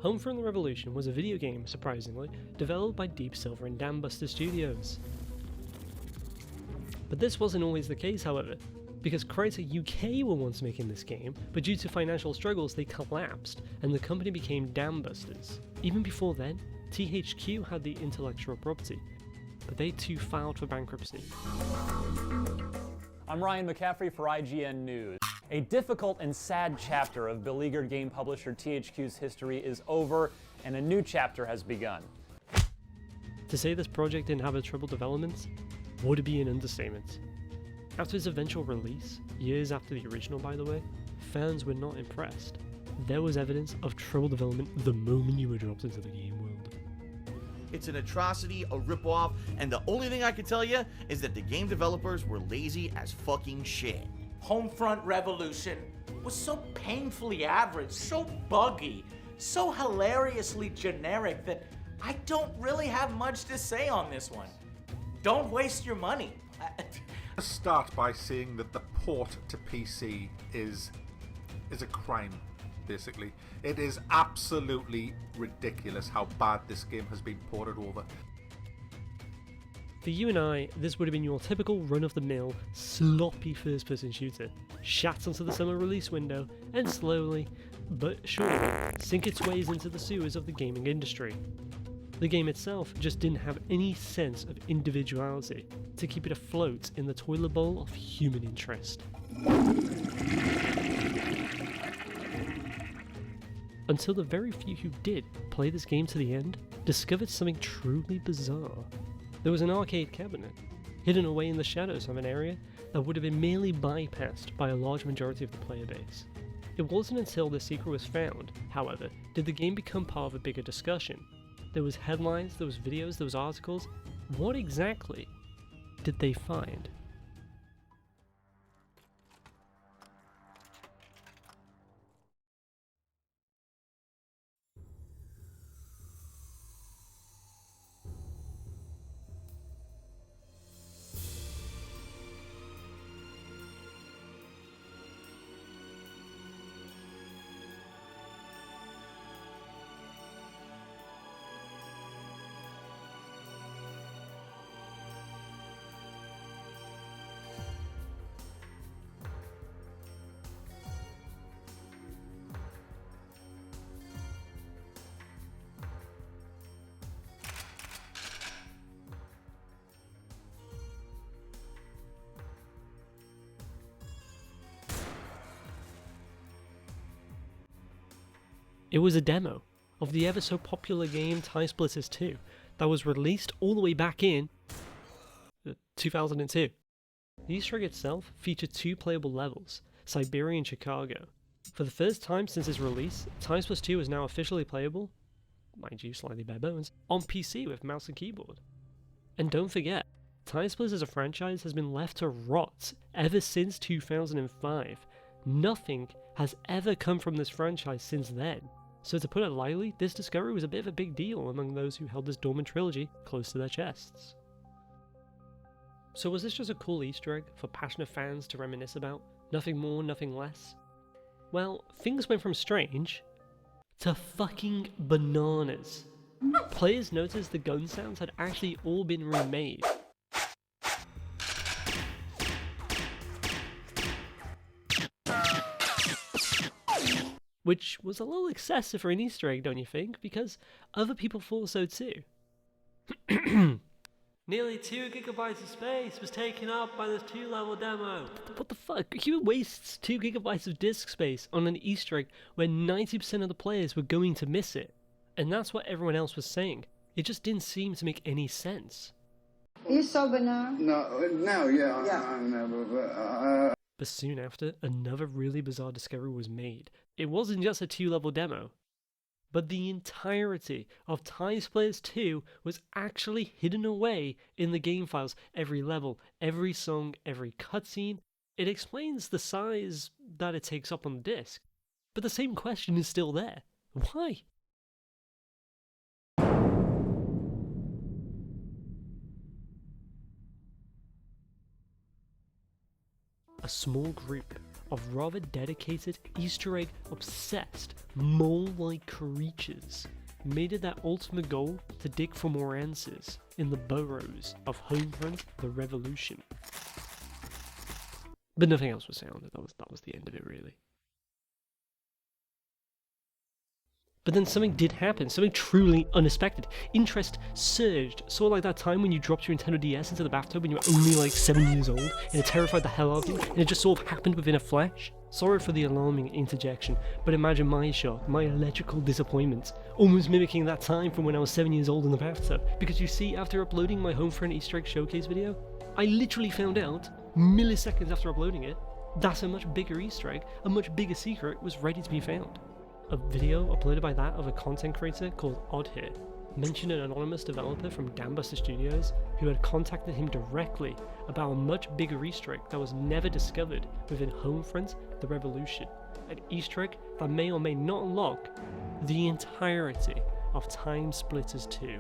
HomeFront the Revolution was a video game, surprisingly, developed by Deep Silver and Dambuster Studios. But this wasn't always the case, however, because Crytek UK were once making this game, but due to financial struggles they collapsed, and the company became Dambusters. Even before then, THQ had the intellectual property, but they too filed for bankruptcy. I'm Ryan McCaffrey for IGN News. A difficult and sad chapter of beleaguered game publisher THQ's history is over, and a new chapter has begun. To say this project didn't have a troubled development would be an understatement. After its eventual release, years after the original by the way, fans were not impressed. There was evidence of troubled development the moment you were dropped into the game world. It's an atrocity, a ripoff, and the only thing I can tell you is that the game developers were lazy as fucking shit. HomeFront Revolution was so painfully average, so buggy, so hilariously generic that I don't really have much to say on this one. Don't waste your money. Let's start by saying that the port to PC is a crime, basically. It is absolutely ridiculous how bad this game has been ported over. For you and I, this would have been your typical run-of-the-mill, sloppy first-person shooter, shat onto the summer release window, and slowly, but surely, sink its ways into the sewers of the gaming industry. The game itself just didn't have any sense of individuality to keep it afloat in the toilet bowl of human interest. Until the very few who did play this game to the end discovered something truly bizarre. There was an arcade cabinet, hidden away in the shadows of an area that would have been merely bypassed by a large majority of the player base. It wasn't until the secret was found, however, did the game become part of a bigger discussion. There was headlines, there was videos, there was articles. What exactly did they find? It was a demo of the ever so popular game Timesplitters 2 that was released all the way back in 2002. The Easter egg itself featured two playable levels, Siberia and Chicago. For the first time since its release, Timesplitters 2 is now officially playable, mind you slightly bare bones, on PC with mouse and keyboard. And don't forget, Timesplitters as a franchise has been left to rot ever since 2005. Nothing has ever come from this franchise since then. So to put it lightly, this discovery was a bit of a big deal among those who held this dormant trilogy close to their chests. So was this just a cool Easter egg for passionate fans to reminisce about? Nothing more, nothing less? Well, things went from strange to fucking bananas. Players noticed the gun sounds had actually all been remade. Which was a little excessive for an Easter egg, don't you think? Because other people thought so too. Nearly 2 gigabytes of space was taken up by this 2-level demo. What the fuck? Who wastes 2 gigabytes of disk space on an Easter egg where 90% of the players were going to miss it? And that's what everyone else was saying. It just didn't seem to make any sense. Are you sober now? No, yeah. I'm never, But soon after, another really bizarre discovery was made. It wasn't just a 2-level demo, but the entirety of Timesplitters 2 was actually hidden away in the game files. Every level, every song, every cutscene. It explains the size that it takes up on the disc. But the same question is still there. Why? A small group of rather dedicated, Easter egg obsessed, mole-like creatures made it their ultimate goal to dig for more answers in the burrows of HomeFront the Revolution. But nothing else was sounded. That was the end of it, really. But then something did happen, something truly unexpected. Interest surged, sort of like that time when you dropped your Nintendo DS into the bathtub when you were only like 7 years old, and it terrified the hell out of you, and it just sort of happened within a flash. Sorry for the alarming interjection, but imagine my shock, my electrical disappointment, almost mimicking that time from when I was 7 years old in the bathtub. Because you see, after uploading my HomeFront Easter egg showcase video, I literally found out, milliseconds after uploading it, that a much bigger Easter egg, a much bigger secret was ready to be found. A video uploaded by that of a content creator called Odd Here mentioned an anonymous developer from Dambuster Studios who had contacted him directly about a much bigger Easter egg that was never discovered within HomeFront the Revolution, an Easter egg that may or may not unlock the entirety of Timesplitters 2.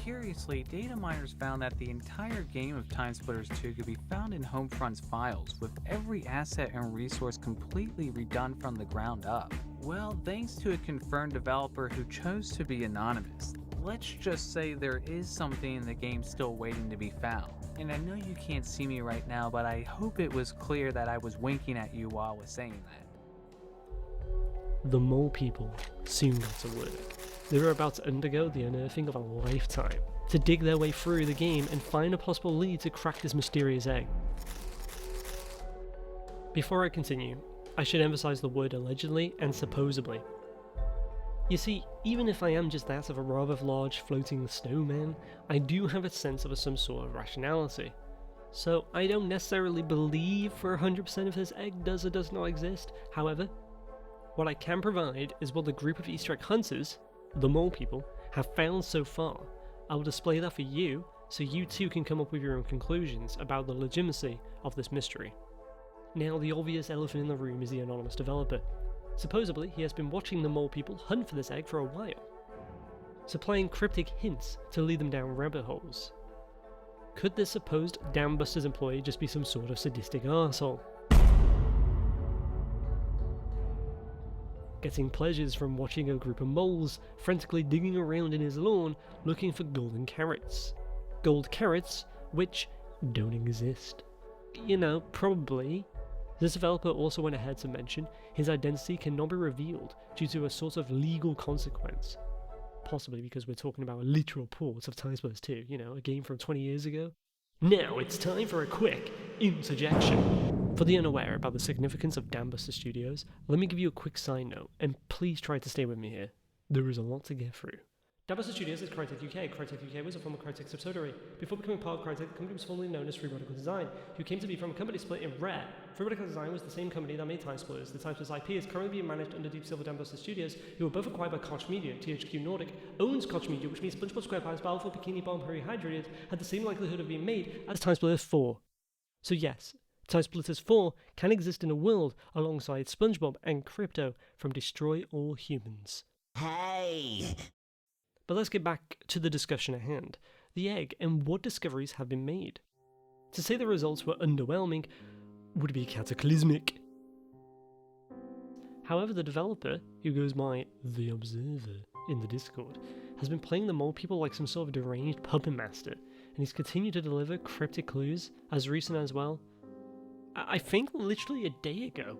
Curiously, data miners found that the entire game of Timesplitters 2 could be found in HomeFront's files, with every asset and resource completely redone from the ground up. Well, thanks to a confirmed developer who chose to be anonymous. Let's just say there is something in the game still waiting to be found. And I know you can't see me right now, but I hope it was clear that I was winking at you while I was saying that. The mole people soon got to work. They were about to undergo the unearthing of a lifetime, to dig their way through the game and find a possible lead to crack this mysterious egg. Before I continue, I should emphasize the word allegedly and supposedly. You see, even if I am just that of a rather large floating snowman, I do have a sense of some sort of rationality. So I don't necessarily believe for 100% if this egg does or does not exist. However, what I can provide is what the group of Easter egg hunters, the mole people, have found so far. I will display that for you, so you too can come up with your own conclusions about the legitimacy of this mystery. Now, the obvious elephant in the room is the anonymous developer. Supposedly, he has been watching the mole people hunt for this egg for a while, supplying cryptic hints to lead them down rabbit holes. Could this supposed Dambusters employee just be some sort of sadistic arsehole? Getting pleasures from watching a group of moles frantically digging around in his lawn looking for golden carrots. Gold carrots which don't exist. You know, probably. This developer also went ahead to mention his identity cannot be revealed due to a sort of legal consequence. Possibly because we're talking about a literal port of Timesplitters 2, you know, a game from 20 years ago. Now it's time for a quick interjection. For the unaware about the significance of Dambuster Studios, let me give you a quick side note, and please try to stay with me here. There is a lot to get through. Dambuster Studios is Crytek UK. Crytek UK was a former Crytek subsidiary. Before becoming part of Crytek, the company was formerly known as Free Radical Design, who came to be from a company split in Rare. Free Radical Design was the same company that made Timesplitters. The Timesplitters IP is currently being managed under Deep Silver Dambuster Studios, who were both acquired by Koch Media. THQ Nordic owns Koch Media, which means SpongeBob SquarePants Battle for Bikini Bottom Rehydrated had the same likelihood of being made as Timesplitters 4. So yes, Timesplitters 4 can exist in a world alongside SpongeBob and Crypto from Destroy All Humans. Hey! But let's get back to the discussion at hand, the egg and what discoveries have been made. To say the results were underwhelming would be cataclysmic. However, the developer, who goes by The Observer in the Discord, has been playing the mole people like some sort of deranged puppet master, and he's continued to deliver cryptic clues as recent as well. I think literally a day ago.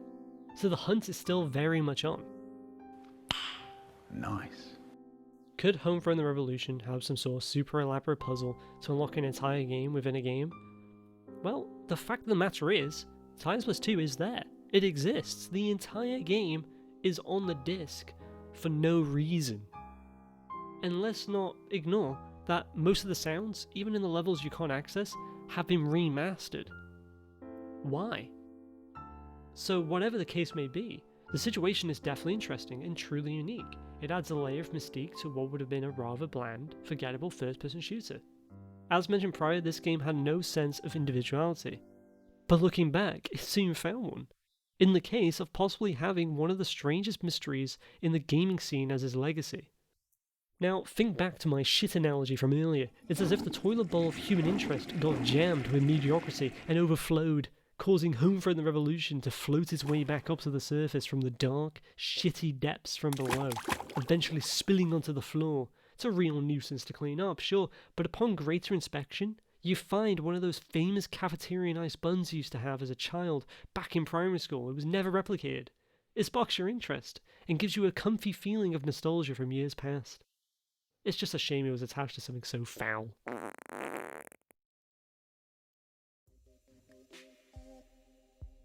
So the hunt is still very much on. Nice. Could HomeFront the Revolution have some sort of super elaborate puzzle to unlock an entire game within a game? Well, the fact of the matter is, Timesplitters 2 is there. It exists. The entire game is on the disc for no reason. And let's not ignore that most of the sounds, even in the levels you can't access, have been remastered. Why? So whatever the case may be, the situation is definitely interesting and truly unique. It adds a layer of mystique to what would have been a rather bland, forgettable first-person shooter. As mentioned prior, this game had no sense of individuality. But looking back, it soon found one. In the case of possibly having one of the strangest mysteries in the gaming scene as his legacy. Now, think back to my shit analogy from earlier. It's as if the toilet bowl of human interest got jammed with mediocrity and overflowed, causing HomeFront the Revolution to float its way back up to the surface from the dark, shitty depths from below, eventually spilling onto the floor. It's a real nuisance to clean up, sure, but upon greater inspection, you find one of those famous cafeteria ice buns you used to have as a child back in primary school. It was never replicated. It sparks your interest and gives you a comfy feeling of nostalgia from years past. It's just a shame it was attached to something so foul.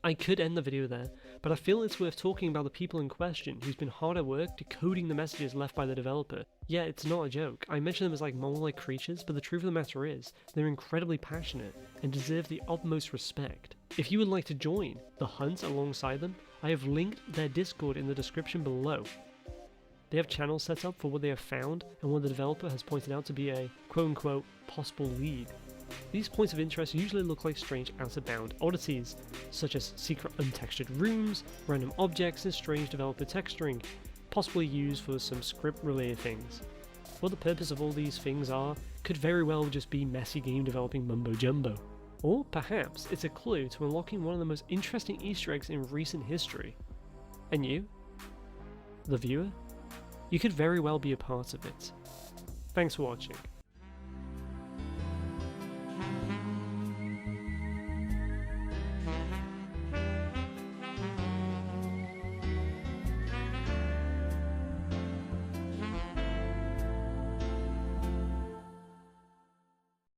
I could end the video there, but I feel it's worth talking about the people in question who's been hard at work decoding the messages left by the developer. Yeah, it's not a joke. I mention them as like mole-like creatures, but the truth of the matter is, they're incredibly passionate and deserve the utmost respect. If you would like to join the hunt alongside them, I have linked their Discord in the description below. They have channels set up for what they have found and what the developer has pointed out to be a quote-unquote possible lead. These points of interest usually look like strange out-of-bound oddities, such as secret untextured rooms, random objects, and strange developer texturing, possibly used for some script-related things. What the purpose of all these things are could very well just be messy game developing mumbo-jumbo. Or perhaps it's a clue to unlocking one of the most interesting Easter eggs in recent history. And you, the viewer, you could very well be a part of it. Thanks for watching.